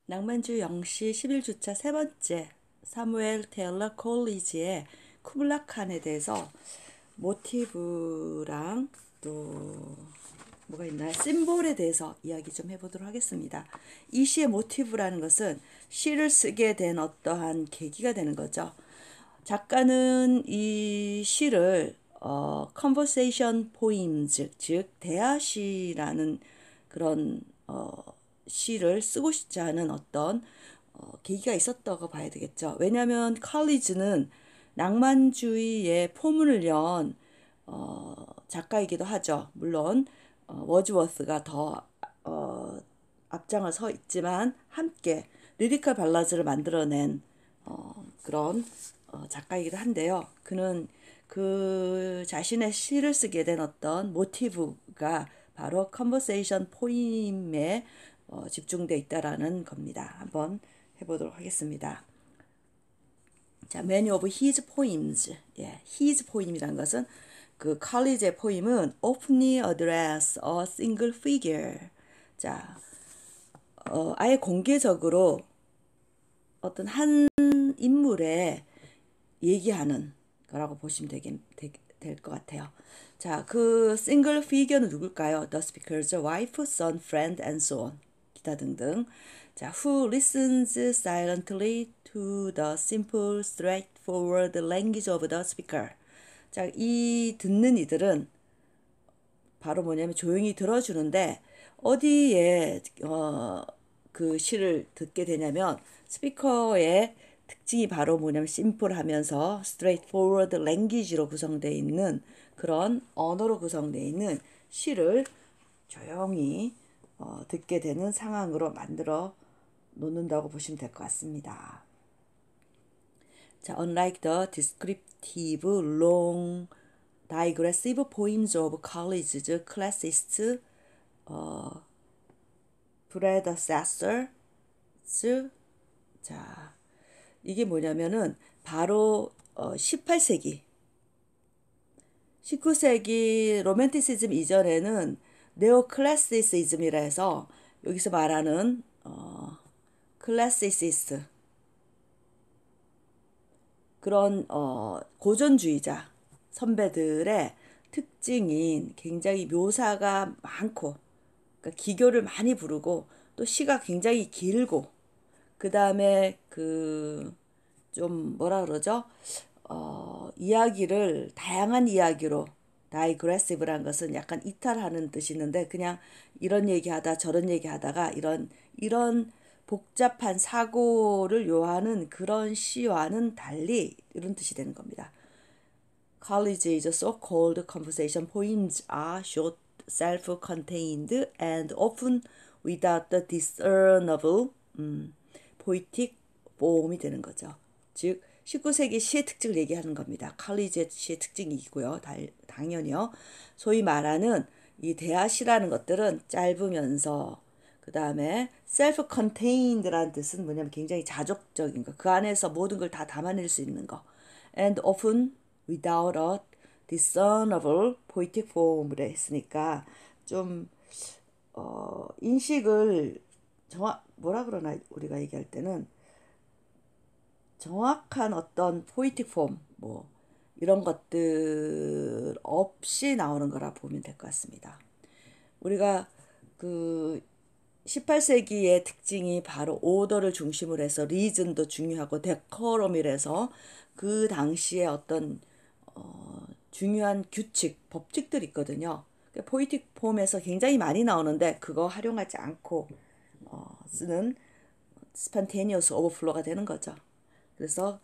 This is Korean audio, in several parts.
낭만주 영시 11주차 세 번째 사무엘 테일러 콜리지의 쿠블라 칸에 대해서 모티브랑 또 뭐가 있나요? 심볼에 대해서 이야기 좀 해보도록 하겠습니다. 이 시의 모티브라는 것은 시를 쓰게 된 어떠한 계기가 되는 거죠. 작가는 이 시를 conversation poems, 즉 대화시라는 그런 시를 쓰고 싶지 않은 어떤 계기가 있었다고 봐야 되겠죠. 왜냐하면 컬리즈는 낭만주의의 포문을 연 작가이기도 하죠. 물론 워즈워스가 더 앞장을 서 있지만 함께 리리컬 발라드를 만들어낸 그런 작가이기도 한데요. 그는 그 자신의 시를 쓰게 된 어떤 모티브가 바로 컨버세이션 포임에 집중돼 있다라는 겁니다. 한번 해보도록 하겠습니다. 자, many of his poems. 예, his poem이라는 것은 그 컬리지의 포임은 openly address a single figure. 자, 아예 공개적으로 어떤 한 인물에 얘기하는 거라고 보시면 될 것 같아요. 자, 그 싱글 피겨는 누굴까요? The speaker's wife, son, friend, and so on. 기타 등등. 자, who listens silently to the simple, straightforward language of the speaker. 자, 이 듣는 이들은 바로 뭐냐면 조용히 들어주는데 어디에 그 시를 듣게 되냐면 스피커의 특징이 바로 뭐냐면 심플하면서 straightforward language로 구성되어 있는 그런 언어로 구성되어 있는 시를 조용히 듣게 되는 상황으로 만들어 놓는다고 보시면 될 것 같습니다. 자, unlike the descriptive, long, digressive poems of Coleridge's classicist predecessors, 자, 이게 뭐냐면은 바로 18세기, 19세기 로맨티시즘 이전에는 네오클래시시즘이라 해서 여기서 말하는 클래시시스트 그런 고전주의자 선배들의 특징인 굉장히 묘사가 많고 그러니까 기교를 많이 부르고 또 시가 굉장히 길고 그 다음에 그 좀 뭐라 그러죠? 이야기를 다양한 이야기로 다이그레시브란 것은 약간 이탈하는 뜻이 있는데 그냥 이런 얘기하다 저런 얘기하다가 이런 복잡한 사고를 요하는 그런 시와는 달리 이런 뜻이 되는 겁니다. College's so-called conversation poems are short, self-contained, and often without the discernible poetic form이 되는 거죠. 즉 19세기 시의 특징을 얘기하는 겁니다. 컬리지의 시의 특징이고요. 당연히요. 소위 말하는 이 대화시라는 것들은 짧으면서 그 다음에 self-contained라는 뜻은 뭐냐면 굉장히 자족적인 거. 그 안에서 모든 걸 다 담아낼 수 있는 거. And often without a discernible poetic form을 했으니까 좀 인식을 뭐라 그러나 우리가 얘기할 때는 정확한 어떤 포이틱 폼 뭐 이런 것들 없이 나오는 거라 보면 될 것 같습니다. 우리가 그 18세기의 특징이 바로 오더를 중심으로 해서 리즌도 중요하고 데코럼이라서 그 당시에 어떤 중요한 규칙, 법칙들이 있거든요. 포이틱 폼에서 굉장히 많이 나오는데 그거 활용하지 않고 쓰는 스판테니어스 오버플로가 되는 거죠. 그래서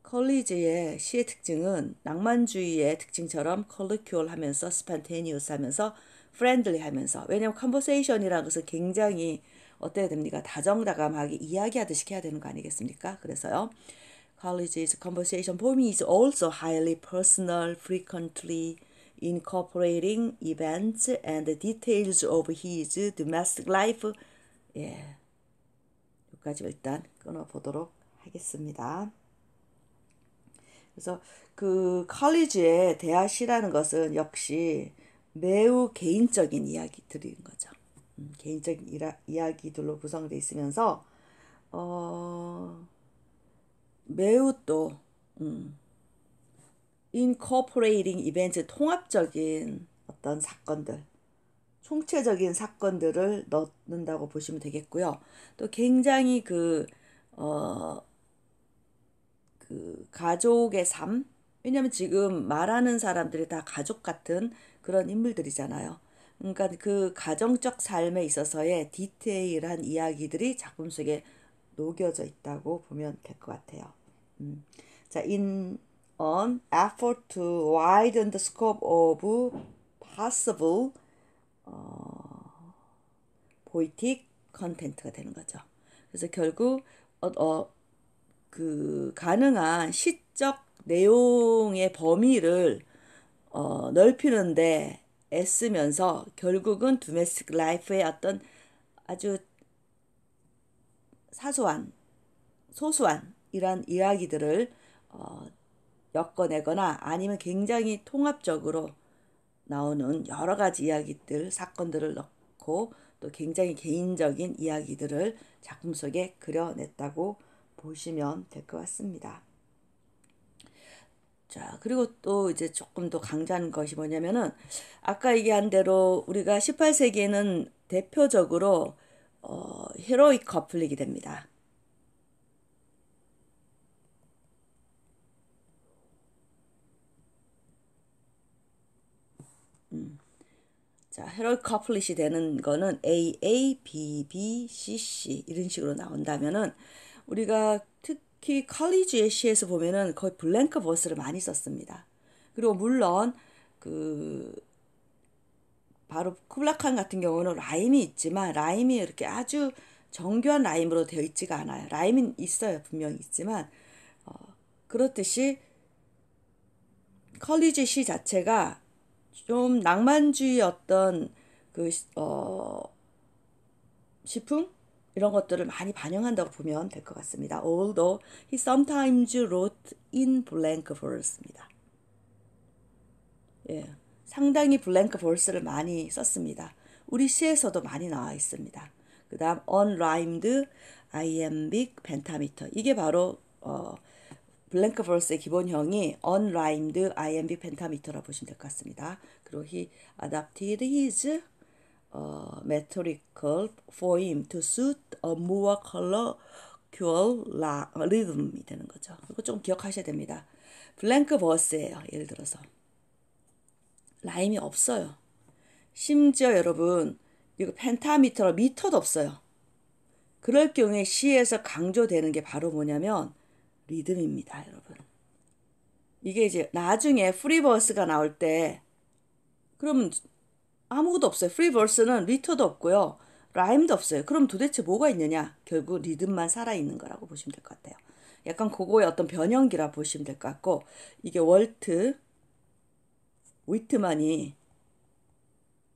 컬리지의 시의 특징은 낭만주의의 특징처럼 컬리큐얼 하면서 스판테니어스 하면서 프렌들리 하면서 왜냐면 컨버세이션이라는 것은 굉장히 어때야 됩니까? 다정다감하게 이야기하듯이 해야 되는 거 아니겠습니까? 그래서요. College's conversation poem is also highly personal, frequently incorporating events and details of his domestic life. 예, 여기까지 일단 끊어보도록 하겠습니다. 그래서 그 컬리지의 대화시라는 것은 역시 매우 개인적인 이야기들인 거죠. 개인적인 이야기들로 구성되어 있으면서 어, 매우 또 incorporating 이벤트 통합적인 어떤 사건들, 총체적인 사건들을 넣는다고 보시면 되겠고요. 또 굉장히 어, 그 가족의 삶? 왜냐면 지금 말하는 사람들이 다 가족 같은 그런 인물들이잖아요. 그러니까 그 가정적 삶에 있어서의 디테일한 이야기들이 작품 속에 녹여져 있다고 보면 될 것 같아요. 자, in an effort to widen the scope of possible poetic content가 되는 거죠. 그래서 결국 그 가능한 시적 내용의 범위를 넓히는데 애쓰면서 결국은 도메스틱 라이프의 어떤 아주 사소한 소소한 이런 이야기들을 엮어내거나 아니면 굉장히 통합적으로 나오는 여러 가지 이야기들, 사건들을 넣고 또 굉장히 개인적인 이야기들을 작품 속에 그려냈다고 보시면 될 것 같습니다. 자, 그리고 또 이제 조금 더 강조한 것이 뭐냐면은 아까 얘기한 대로 우리가 18세기에는 대표적으로 히로이c 커플릭이 됩니다. 자, 헤로이c 커플릿이 되는 거는 AA, BB, CC 이런 식으로 나온다면은 우리가 특히 컬리지의 시에서 보면은 거의 블랭크 버스를 많이 썼습니다. 그리고 물론 그 바로 쿠블라칸 같은 경우는 라임이 있지만 라임이 이렇게 아주 정교한 라임으로 되어 있지가 않아요. 라임은 있어요. 분명히 있지만 그렇듯이 컬리지 시 자체가 좀 낭만주의 어떤 그 시풍 이런 것들을 많이 반영한다고 보면 될 것 같습니다. Although he sometimes wrote in blank verse입니다. 예, 상당히 블랭크 verse를 많이 썼습니다. 우리 시에서도 많이 나와 있습니다. 그 다음 unrhymed iambic pentameter 이게 바로 블랭크 verse의 기본형이 unrhymed iambic pentameter라고 보시면 될 것 같습니다. 그리고 he adapted his metrical form to suit a more colloquial rhythm이 되는 거죠. 이거 좀 기억하셔야 됩니다. 블랭크 버스예요. 예를 들어서 라임이 없어요. 심지어 여러분 이거 펜타미터로 미터도 없어요. 그럴 경우에 시에서 강조되는 게 바로 뭐냐면 리듬입니다, 여러분. 이게 이제 나중에 프리버스가 나올 때 그러면 아무것도 없어요. 프리버스는 리터도 없고요. 라임도 없어요. 그럼 도대체 뭐가 있느냐? 결국 리듬만 살아있는 거라고 보시면 될 것 같아요. 약간 그거의 어떤 변형기라 보시면 될 것 같고 이게 월트 위트만이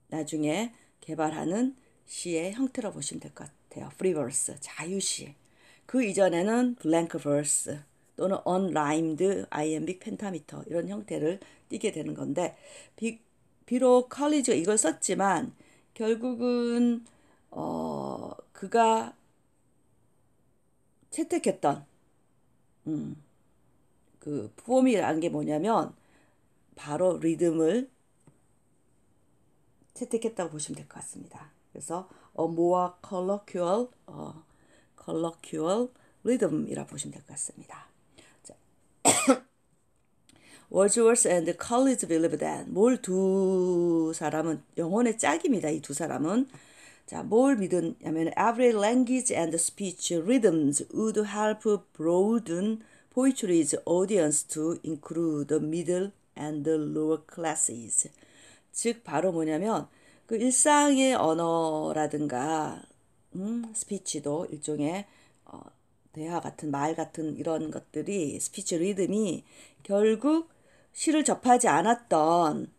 나중에 개발하는 시의 형태로 보시면 될 것 같아요. 프리버스, 자유시. 그 이전에는 블랭크 버스 또는 unrhymed iambic pentameter 이런 형태를 띠게 되는 건데 비록 컬리지가 이걸 썼지만 결국은 그가 채택했던 그 폼이라는 게 뭐냐면 바로 리듬을 채택했다고 보시면 될 것 같습니다. 그래서 more colloquial rhythm이라 보시면 될 것 같습니다. 자, Wordsworth and Coleridge believe that 뭘 두 사람은 영혼의 짝입니다. 이 두 사람은 자, 뭘 믿었냐면 every language and speech rhythms would help broaden poetry's audience to include the middle and the lower classes. 즉 바로 뭐냐면 그 일상의 언어라든가 스피치도 일종의 대화 같은 말 같은 이런 것들이 스피치 리듬이 결국 시를 접하지 않았던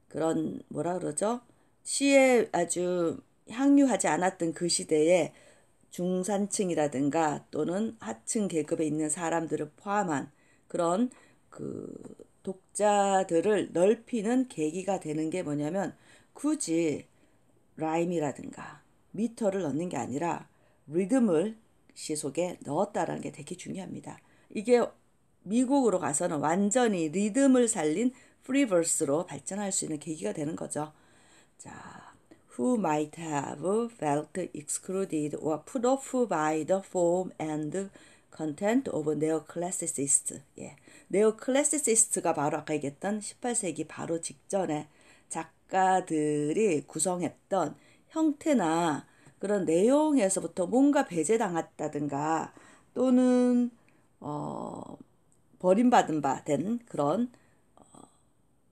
그런 뭐라 그러죠? 시에 아주 향유하지 않았던 그 시대에 중산층이라든가 또는 하층 계급에 있는 사람들을 포함한 그런 그 독자들을 넓히는 계기가 되는 게 뭐냐면 굳이 라임이라든가 미터를 넣는 게 아니라 리듬을 시 속에 넣었다라는 게 되게 중요합니다. 이게 미국으로 가서는 완전히 리듬을 살린 프리버스로 발전할 수 있는 계기가 되는 거죠. 자, who might have felt excluded or put off by the form and content of neoclassicists. 예. neoclassicist가 바로 아까 얘기했던 18세기 바로 직전에 작가들이 구성했던 형태나 그런 내용에서부터 뭔가 배제당했다든가 또는 버림받은 바 된 그런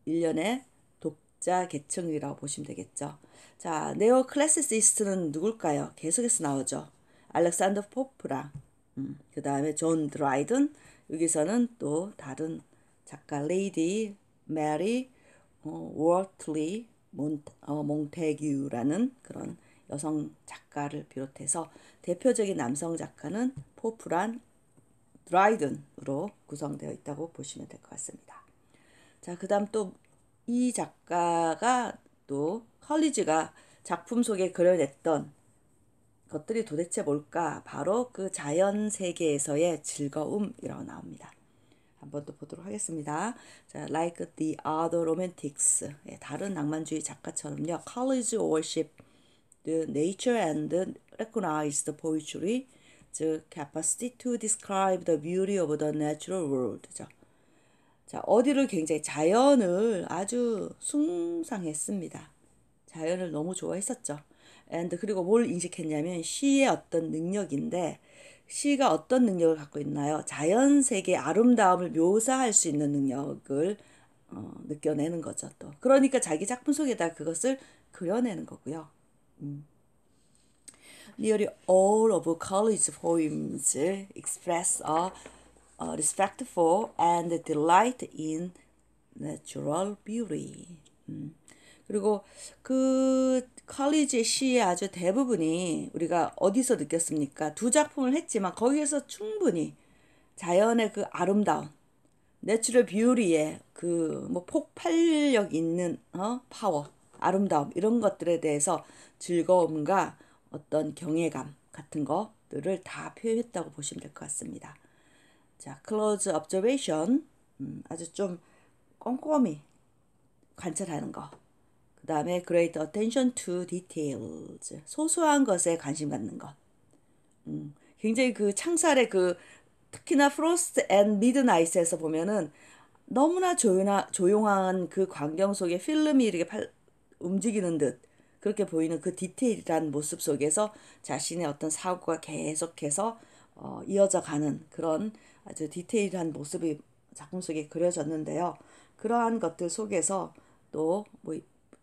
일련의 독자 계층이라고 보시면 되겠죠. 자, 네오 클래시시스트는 누굴까요? 계속해서 나오죠. 알렉산더 포프랑 그 다음에 존 드라이든, 여기서는 또 다른 작가 레이디 메리 워틀리 몽테규라는 그런 여성 작가를 비롯해서 대표적인 남성 작가는 포프란 드라이든으로 구성되어 있다고 보시면 될 것 같습니다. 자, 그 다음 또 이 작가가 또 컬리지가 작품 속에 그려냈던 것들이 도대체 뭘까? 바로 그 자연 세계에서의 즐거움이라고 나옵니다. 한번 또 보도록 하겠습니다. 자, like the other romantics. 예, 다른 낭만주의 작가처럼요. College worship the nature and recognize the poetry, the capacity to describe the beauty of the natural world죠. 자, 어디를 굉장히 자연을 아주 숭상했습니다. 자연을 너무 좋아했었죠. and 그리고 뭘 인식했냐면 시의 어떤 능력인데 시가 어떤 능력을 갖고 있나요? 자연 세계의 아름다움을 묘사할 수 있는 능력을 느껴내는 거죠. 또 그러니까 자기 작품 속에다 그것을 그려내는 거고요. Nearly all of college poems express a respect for and delight in natural beauty. 그리고 그 컬리지 시의 아주 대부분이 우리가 어디서 느꼈습니까? 두 작품을 했지만 거기에서 충분히 자연의 그 아름다움, 내추럴 뷰티의 그 뭐 폭발력 있는 파워, 아름다움 이런 것들에 대해서 즐거움과 어떤 경외감 같은 것들을 다 표현했다고 보시면 될 것 같습니다. 자, close observation, 아주 좀 꼼꼼히 관찰하는 거. 그 다음에 great attention to details, 소소한 것에 관심 갖는 것. 굉장히 그 창살의 그 특히나 프로스트 앤 미드나잇에서 보면은 너무나 조용한 그 광경 속에 필름이 이렇게 움직이는 듯 그렇게 보이는 그 디테일한 모습 속에서 자신의 어떤 사고가 계속해서 이어져 가는 그런 아주 디테일한 모습이 작품 속에 그려졌는데요. 그러한 것들 속에서 또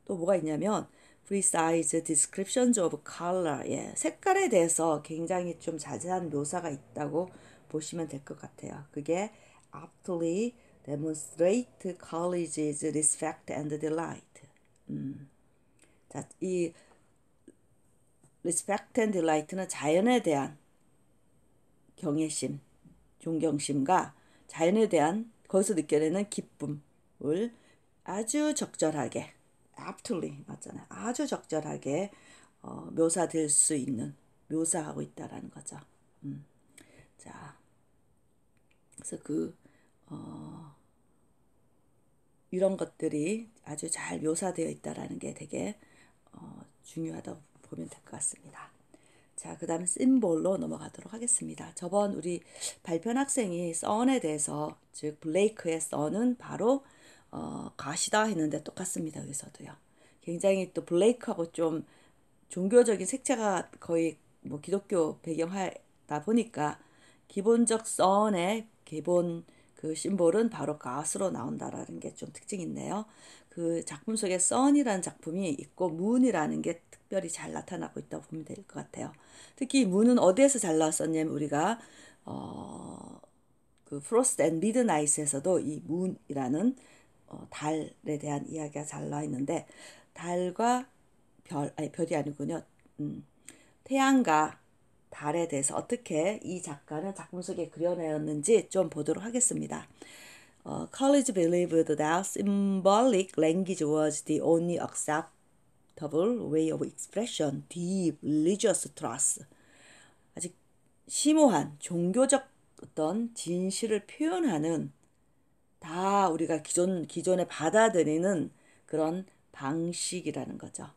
뭐가 있냐면 precise descriptions of color, 예, 색깔에 대해서 굉장히 좀 자세한 묘사가 있다고 보시면 될 것 같아요. 그게 aptly demonstrate college's respect and delight. 자, 이 respect and delight는 자연에 대한 경외심, 존경심과 자연에 대한 거기서 느껴내는 기쁨을 아주 적절하게 aptly 맞잖아요. 아주 적절하게 묘사될 수 있는 묘사하고 있다라는 거죠. 자, 그래서 이런 것들이 아주 잘 묘사되어 있다라는 게 되게 중요하다고 보면 될 것 같습니다. 자, 그 다음 심볼로 넘어가도록 하겠습니다. 저번 우리 발표한 학생이 썬에 대해서 즉 블레이크의 썬은 바로 가시다 했는데 똑같습니다. 여기서도요. 굉장히 또 블레이크하고 좀 종교적인 색채가 거의 뭐 기독교 배경하다 보니까 기본적 썬의 기본 그 심볼은 바로 가스로 나온다라는 게 좀 특징이 있네요. 그 작품 속에 선이라는 작품이 있고 문이라는 게 특별히 잘 나타나고 있다고 보면 될 것 같아요. 특히 문은 어디에서 잘 나왔었냐면 우리가 그 프로스트 앤 미드나잇에서도 이 문이라는 달에 대한 이야기가 잘 나와 있는데 달과 별이 아니군요. 태양과 달에 대해서 어떻게 이 작가는 작품 속에 그려내었는지 좀 보도록 하겠습니다. Coleridge believed that symbolic language was the only uncomfortable way of expression, deep religious truth. 아직 심오한 종교적 어떤 진실을 표현하는 다 우리가 기존에 받아들이는 그런 방식이라는 거죠.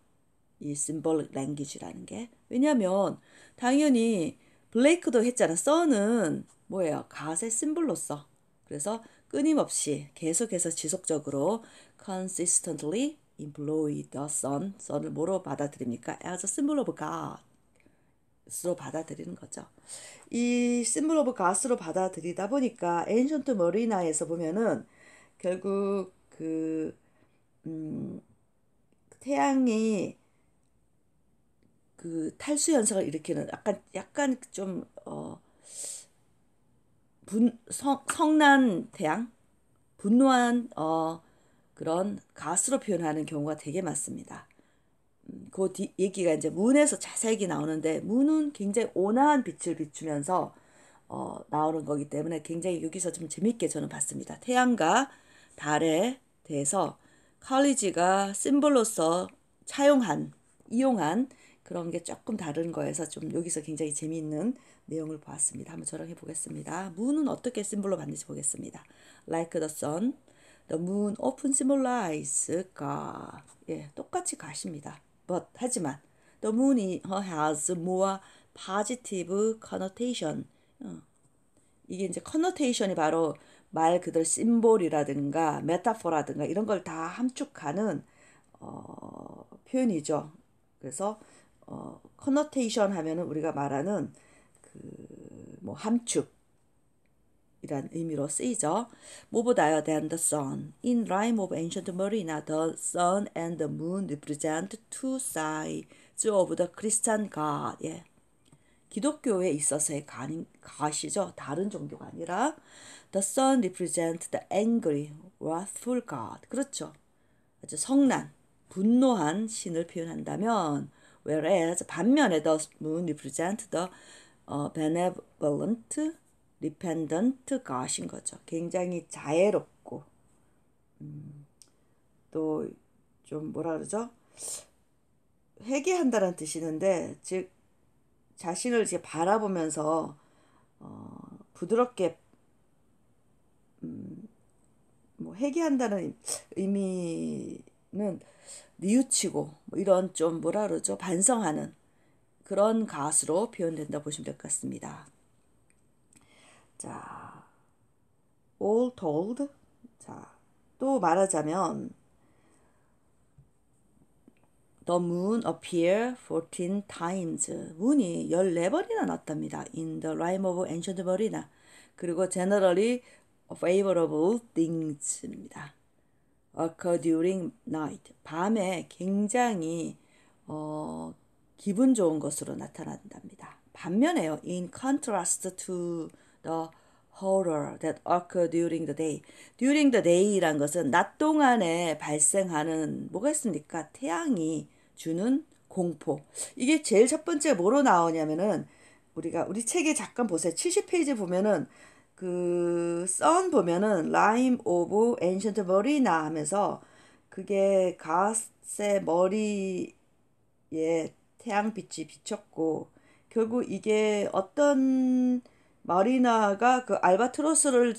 이 symbolic language라는 게. 왜냐하면 당연히 블레이크도 했잖아. son은 뭐예요? 가세 심볼로서. 그래서 끊임없이 계속해서 지속적으로 consistently employ the sun을 뭐로 받아들입니까? as a symbol of God로 받아들이는 거죠. 이 symbol of God로 받아들이다 보니까 ancient marina에서 보면은 결국 태양이 그 탈수 현상을 일으키는 약간 좀 성난 태양, 분노한 그런 가스로 표현하는 경우가 되게 많습니다. 그 얘기가 이제 문에서 자세히 나오는데 문은 굉장히 온화한 빛을 비추면서 나오는 거기 때문에 굉장히 여기서 좀 재밌게 저는 봤습니다. 태양과 달에 대해서 칼리지가 심볼로서 이용한 그런 게 조금 다른 거에서 좀 여기서 굉장히 재미있는 내용을 보았습니다. 한번 저랑 해보겠습니다. 문은 어떻게 심볼로 받는지 보겠습니다. Like the sun, the moon often symbolizes God. 예, 똑같이 가십니다. 하지만 the moon has more positive connotation. 이게 이제 connotation이 바로 말 그대로 심볼이라든가 메타포라든가 이런 걸 다 함축하는 표현이죠. 그래서 connotation 하면은 우리가 말하는 뭐 함축 이란 의미로 쓰이죠. 뭐보다요 than the sun. In rhyme of ancient marina, the sun and the moon represent two sides of the Christian God. 예. 기독교에 있어서의 가시죠. 다른 종교가 아니라 the sun represents the angry, wrathful God. 그렇죠. 아주 성난, 분노한 신을 표현한다면 whereas 반면에 the moon represents the benevolent, repentant God인 거죠. 굉장히 자애롭고 또 좀 뭐라 그러죠? 회개한다는 뜻이는데 즉 자신을 이제 바라보면서 부드럽게 뭐 회개한다는 의미는 뉘우치고 뭐 이런 좀 뭐라 그러죠? 반성하는 그런 가수로 표현된다 보시면 될 것 같습니다. 자, all told. 자, 또 말하자면 The moon appear 14 times. 문이 14번이나 나왔답니다. In the rime of ancient marina. 그리고 generally favorable things입니다. Occur during night. 밤에 굉장히 기분 좋은 것으로 나타난답니다. 반면에요. In contrast to the horror that occur during the day. During the day란 것은 낮 동안에 발생하는 뭐가 있습니까? 태양이 주는 공포. 이게 제일 첫 번째 뭐로 나오냐면은 우리 책에 잠깐 보세요. 70페이지 보면은 그 sun 보면은 Rime of Ancient Marina 하면서 그게 갓의 머리에 태양빛이 비쳤고 결국 이게 어떤 마리나가 그 알바트로스를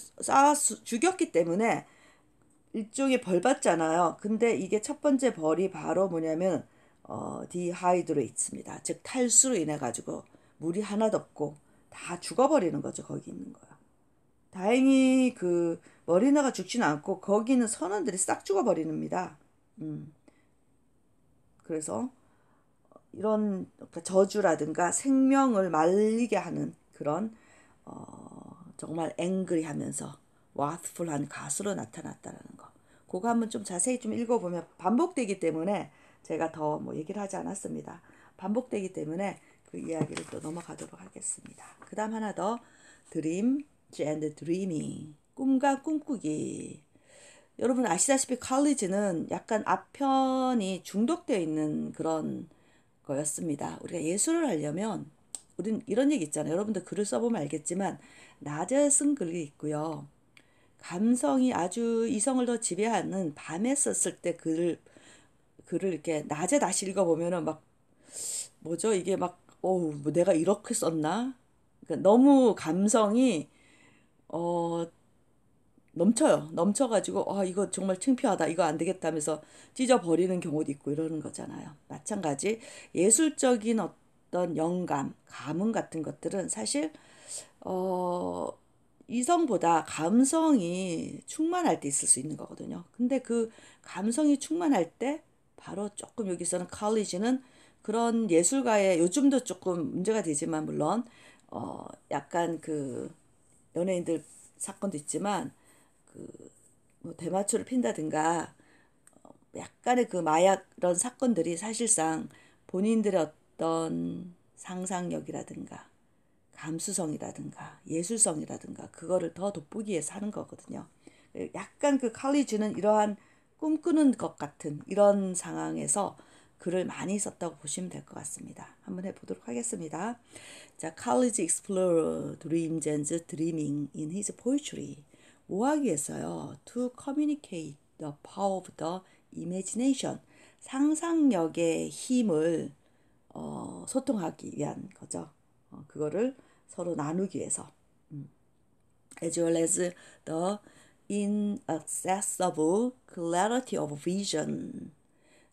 죽였기 때문에 일종의 벌 받잖아요. 근데 이게 첫 번째 벌이 바로 뭐냐면 디하이드레이트입니다. 즉 탈수로 인해 가지고 물이 하나도 없고 다 죽어버리는 거죠. 거기 있는 거요. 다행히 그 머리나가 죽지는 않고 거기 있는 선원들이 싹 죽어버리는니다. 그래서 이런 저주라든가 생명을 말리게 하는 그런 정말 앵그리하면서 wrathful한 가수로 나타났다는 거. 그거 한번 좀 자세히 좀 읽어보면 반복되기 때문에 제가 더 뭐 얘기를 하지 않았습니다. 반복되기 때문에 그 이야기를 또 넘어가도록 하겠습니다. 그 다음 하나 더 dream and dreaming. 꿈과 꿈꾸기. 여러분 아시다시피 칼리지는 약간 앞편이 중독되어 있는 그런 거였습니다. 우리가 예술을 하려면 우린 이런 얘기 있잖아요. 여러분들 글을 써보면 알겠지만 낮에 쓴 글이 있고요. 감성이 아주 이성을 더 지배하는 밤에 썼을 때 글을 이렇게 낮에 다시 읽어보면은 막 뭐죠? 이게 막 어우 뭐 내가 이렇게 썼나? 그러니까 너무 감성이 어 넘쳐요. 넘쳐가지고 이거 정말 창피하다. 이거 안 되겠다 하면서 찢어버리는 경우도 있고 이러는 거잖아요. 마찬가지 예술적인 어떤 영감, 감흥 같은 것들은 사실 어, 이성보다 감성이 충만할 때 있을 수 있는 거거든요. 근데 그 감성이 충만할 때 바로 조금 여기서는 컬리지는 그런 예술가의 요즘도 조금 문제가 되지만 물론 약간 그 연예인들 사건도 있지만 그뭐 대마초를 핀다든가 약간의 그 마약 이런 사건들이 사실상 본인들의 어떤 상상력이라든가 감수성이라든가 예술성이라든가 그거를 더 돋보기 위해서 하는 거거든요. 약간 그 칼리지는 이러한 꿈꾸는 것 같은 이런 상황에서 글을 많이 썼다고 보시면 될 것 같습니다. 한번 해보도록 하겠습니다. 자, College Explorer dreams and dreaming in his poetry. 오하기에서요. To communicate the power of the imagination. 상상력의 힘을 소통하기 위한 거죠. 그거를 서로 나누기 위해서. As well as the inaccessible clarity of vision.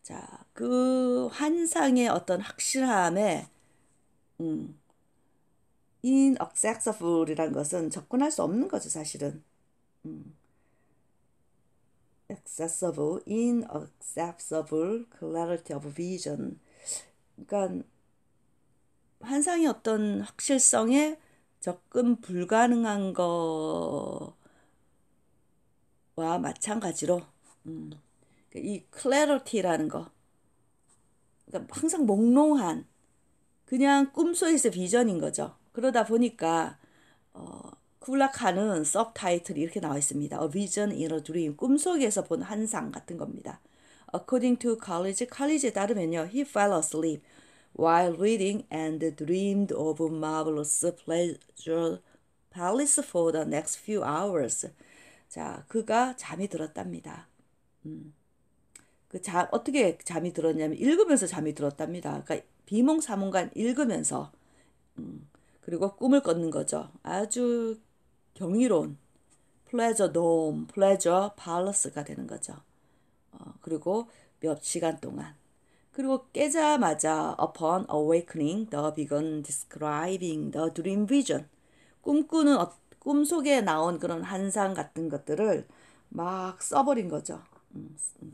자, 그 환상의 어떤 확실함에 inaccessible이란 것은 접근할 수 없는 거죠, 사실은. accessible, inaccessible clarity of vision. 그러니까 환상의 어떤 확실성에 접근 불가능한 거와 마찬가지로 이 clarity라는 거, 그러니까 항상 몽롱한 그냥 꿈속에서 비전인 거죠. 그러다 보니까 쿠블라칸은 서브타이틀이 이렇게 나와 있습니다. A Vision in a Dream, 꿈속에서 본 환상 같은 겁니다. According to 컬리지에 따르면요, he fell asleep while reading and dreamed of marvelous pleasure palace for the next few hours. 자, 그가 잠이 들었답니다. 어떻게 잠이 들었냐면 읽으면서 잠이 들었답니다. 그러니까 비몽사몽간 읽으면서 그리고 꿈을 꿨는 거죠. 아주 경이로운 플레저 돔, 플레저 팔러스가 되는 거죠. 그리고 몇 시간 동안. 그리고 깨자마자 upon awakening, the began describing the dream vision. 꿈꾸는 꿈속에 나온 그런 환상 같은 것들을 막 써버린 거죠.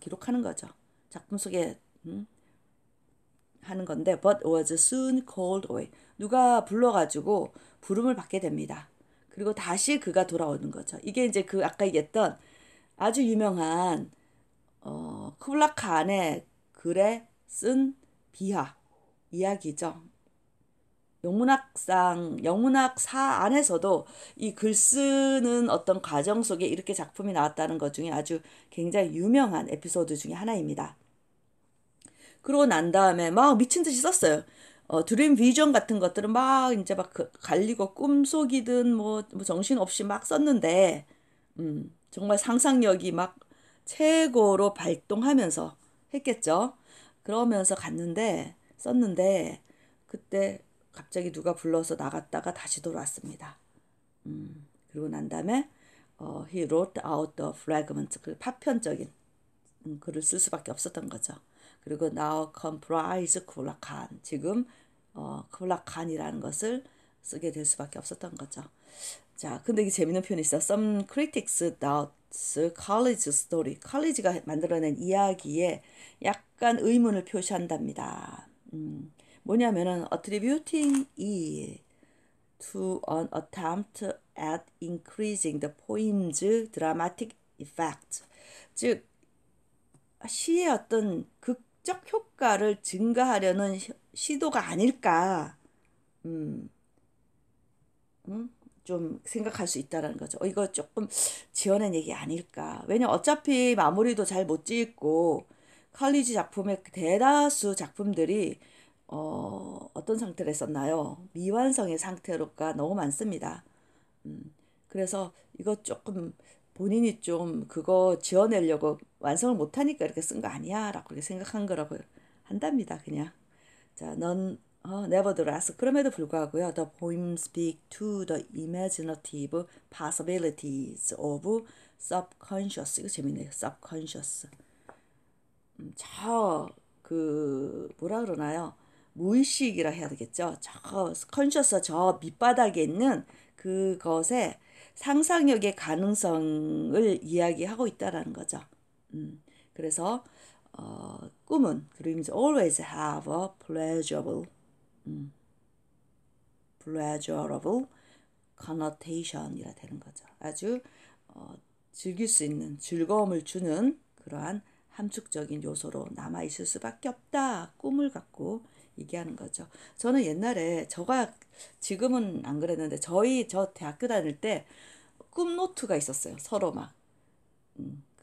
기록하는 거죠. 작품 속에 하는 건데 but was soon called away. 누가 불러가지고 부름을 받게 됩니다. 그리고 다시 그가 돌아오는 거죠. 이게 이제 그 아까 얘기했던 아주 유명한 쿠블라칸의 글에 쓴 비하 이야기죠. 영문학사 안에서도 이 글 쓰는 어떤 과정 속에 이렇게 작품이 나왔다는 것 중에 아주 굉장히 유명한 에피소드 중에 하나입니다. 그러고 난 다음에 막 미친 듯이 썼어요. 드림 비전 같은 것들은 막 이제 막 갈리고 꿈속이든 뭐 정신없이 막 썼는데, 정말 상상력이 막 최고로 발동하면서 했겠죠. 그러면서 썼는데, 그때 갑자기 누가 불러서 나갔다가 다시 돌아왔습니다. 그리고 난 다음에, he wrote out the fragment, 그 파편적인 글을 쓸 수밖에 없었던 거죠. 그리고 now comprise 쿠블라칸, 지금 쿠블라칸이라는 것을 쓰게 될 수밖에 없었던 거죠. 자, 근데 이게 재밌는 표현이 있어. Some critics doubts college story. 컬리지가 만들어낸 이야기에 약간 의문을 표시한답니다. 뭐냐면은 attributing it to an attempt at increasing the poem's dramatic effect. 즉 시의 어떤 극적 효과를 증가하려는 시도가 아닐까, 좀 생각할 수 있다라는 거죠. 이거 조금 지어낸 얘기 아닐까. 왜냐 어차피 마무리도 잘 못 짓고 칼리지 작품의 대다수 작품들이 어떤 상태로 했었나요? 미완성의 상태로가 너무 많습니다. 그래서 이거 조금 본인이 좀 그거 지어내려고 완성을 못하니까 이렇게 쓴 거 아니야? 라고 그렇게 생각한 거라고 한답니다. 그냥. 자, 넌 nevertheless 그럼에도 불구하고요. The poem speak to the imaginative possibilities of subconscious. 이거 재밌네요. subconscious. 저 뭐라 그러나요? 무의식이라 해야 되겠죠. 저 컨셔스 저 밑바닥에 있는 그것의 상상력의 가능성을 이야기하고 있다라는 거죠. 그래서 꿈은 dreams always have a pleasurable connotation이라 되는 거죠. 아주 즐길 수 있는 즐거움을 주는 그러한 함축적인 요소로 남아있을 수밖에 없다. 꿈을 갖고 얘기하는 거죠. 저는 옛날에 지금은 안 그랬는데 저 대학교 다닐 때 꿈노트가 있었어요. 서로 막.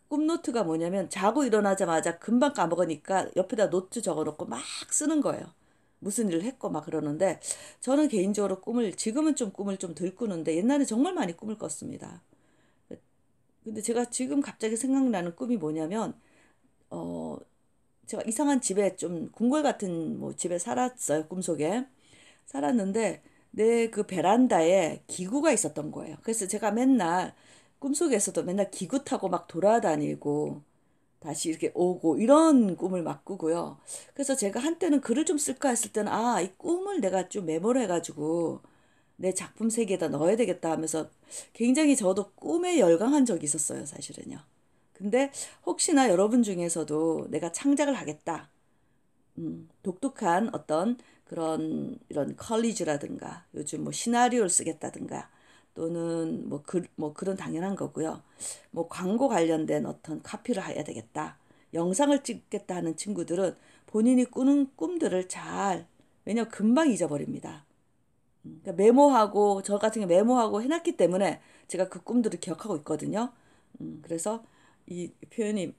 꿈노트가 뭐냐면 자고 일어나자마자 금방 까먹으니까 옆에다 노트 적어놓고 막 쓰는 거예요. 무슨 일을 했고 막 그러는데 저는 개인적으로 지금은 좀 꿈을 좀 덜 꾸는데 옛날에 정말 많이 꿈을 꿨습니다. 근데 제가 지금 갑자기 생각나는 꿈이 뭐냐면 제가 이상한 집에 좀 궁궐 같은 뭐 집에 살았어요. 꿈속에. 살았는데 내 그 베란다에 기구가 있었던 거예요. 그래서 제가 맨날 꿈속에서도 맨날 기구 타고 막 돌아다니고 다시 이렇게 오고 이런 꿈을 막 꾸고요. 그래서 제가 한때는 글을 좀 쓸까 했을 때는 이 꿈을 내가 좀 메모를 해가지고 내 작품 세계에다 넣어야 되겠다 하면서 굉장히 저도 꿈에 열광한 적이 있었어요, 사실은요. 근데 혹시나 여러분 중에서도 내가 창작을 하겠다. 독특한 어떤 이런 컬리지라든가 요즘 뭐 시나리오를 쓰겠다든가 또는 뭐 글은 당연한 거고요. 뭐 광고 관련된 어떤 카피를 해야 되겠다. 영상을 찍겠다 하는 친구들은 본인이 꾸는 꿈들을 왜냐면 금방 잊어버립니다. 그러니까 저 같은 경우 메모하고 해놨기 때문에 제가 그 꿈들을 기억하고 있거든요. 그래서 이 표현이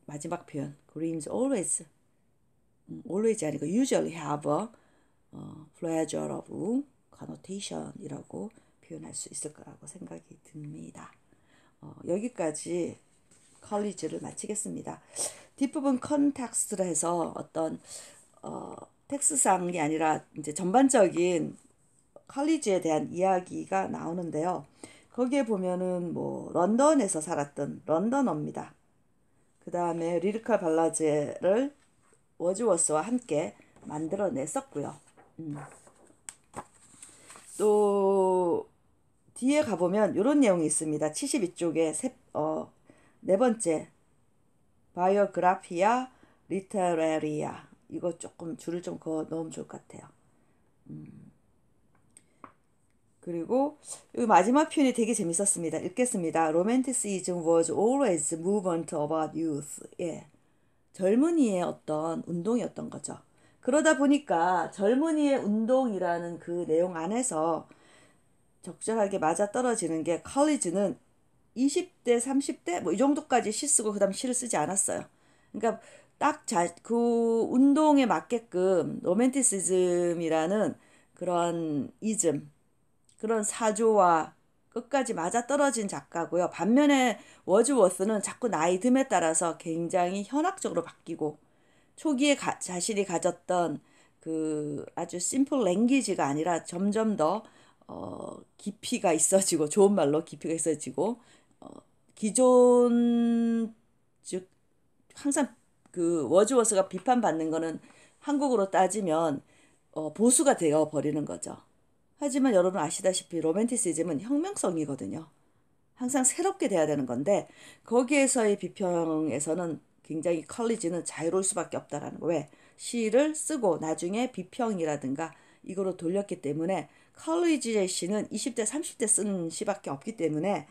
마지막 표현 dreams always 아니고 usually have a pleasurable connotation이라고 표현할 수 있을 거라고 생각이 듭니다. 여기까지 컬리지를 마치겠습니다. 뒷부분 컨텍스트로 해서 어떤 텍스트상이 아니라 이제 전반적인 컬리지에 대한 이야기가 나오는데요. 거기에 보면은 뭐 런던에서 살았던 런던어입니다. 그 다음에 리리컬 발라드를 워즈워스와 함께 만들어냈었고요. 또 뒤에 가보면 이런 내용이 있습니다. 72쪽에 네 번째 바이오그라피아 리테라리아 이거 조금 줄을 좀 그어 넣으면 좋을 것 같아요. 그리고 이 마지막 표현이 되게 재밌었습니다. 읽겠습니다. Romanticism was always movement about youth. 예. 젊은이의 어떤 운동이었던 거죠. 그러다 보니까 젊은이의 운동이라는 그 내용 안에서 적절하게 맞아떨어지는 게 컬리지는 20대, 30대 뭐 이 정도까지 시 쓰고 그다음 시를 쓰지 않았어요. 그러니까 그 운동에 맞게끔 로맨티시즘이라는 그런 그런 사조와 끝까지 맞아떨어진 작가고요. 반면에 워즈워스는 자꾸 나이 듦에 따라서 굉장히 현학적으로 바뀌고 초기에 자신이 가졌던 그 아주 심플 랭귀지가 아니라 점점 더 깊이가 있어지고 좋은 말로 깊이가 있어지고 기존 즉 항상 그 워즈워스가 비판받는 거는 한국으로 따지면 보수가 되어 버리는 거죠. 하지만 여러분 아시다시피 로맨티시즘은 혁명성이거든요. 항상 새롭게 돼야 되는 건데 거기에서의 비평에서는 굉장히 컬리지는 자유로울 수밖에 없다라는 거. 왜? 시를 쓰고 나중에 비평이라든가 이거로 돌렸기 때문에 컬리지의 시는 20대 30대 쓴 시밖에 없기 때문에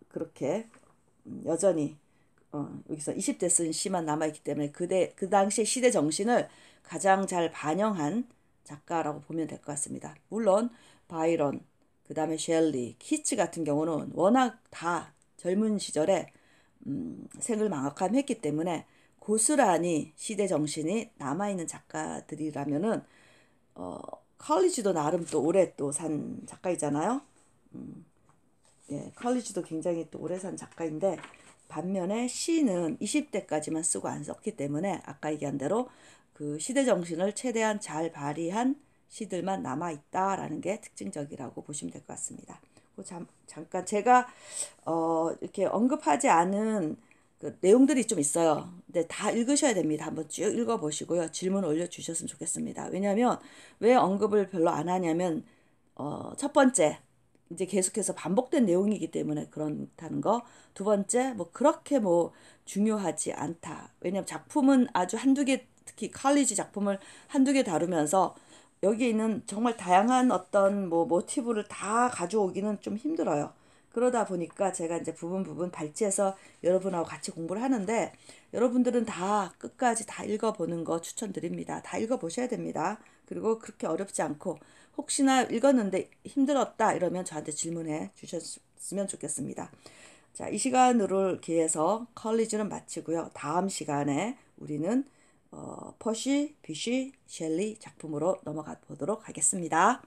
그렇게 여전히 여기서 20대 쓴 시만 남아있기 때문에 그 당시의 시대 정신을 가장 잘 반영한 작가라고 보면 될 것 같습니다. 물론 바이런, 그 다음에 셸리, 키츠 같은 경우는 워낙 다 젊은 시절에 생을 망각했기 때문에 고스란히 시대 정신이 남아있는 작가들이라면은 컬리지도 나름 또 오래 또 산 작가이잖아요. 예, 컬리지도 굉장히 또 오래 산 작가인데 반면에 시는 20대까지만 쓰고 안 썼기 때문에 아까 얘기한 대로 그 시대 정신을 최대한 잘 발휘한 시들만 남아 있다라는 게 특징적이라고 보시면 될 것 같습니다. 잠깐 제가 이렇게 언급하지 않은 그 내용들이 좀 있어요. 근데 다 읽으셔야 됩니다. 한번 쭉 읽어보시고요. 질문 올려주셨으면 좋겠습니다. 왜냐하면 왜 언급을 별로 안 하냐면 첫 번째 이제 계속해서 반복된 내용이기 때문에 그렇다는 거. 두 번째 뭐 그렇게 뭐 중요하지 않다. 왜냐하면 작품은 아주 한두 개, 특히 컬리지 작품을 한두 개 다루면서 여기에 있는 정말 다양한 어떤 뭐 모티브를 다 가져오기는 좀 힘들어요. 그러다 보니까 제가 이제 부분 발췌해서 여러분하고 같이 공부를 하는데 여러분들은 다 끝까지 다 읽어보는 거 추천드립니다. 다 읽어보셔야 됩니다. 그리고 그렇게 어렵지 않고 혹시나 읽었는데 힘들었다 이러면 저한테 질문해 주셨으면 좋겠습니다. 자, 이 시간으로 기해서 컬리지는 마치고요. 다음 시간에 우리는 퍼시, 뷔시, 셸리 작품으로 넘어가 보도록 하겠습니다.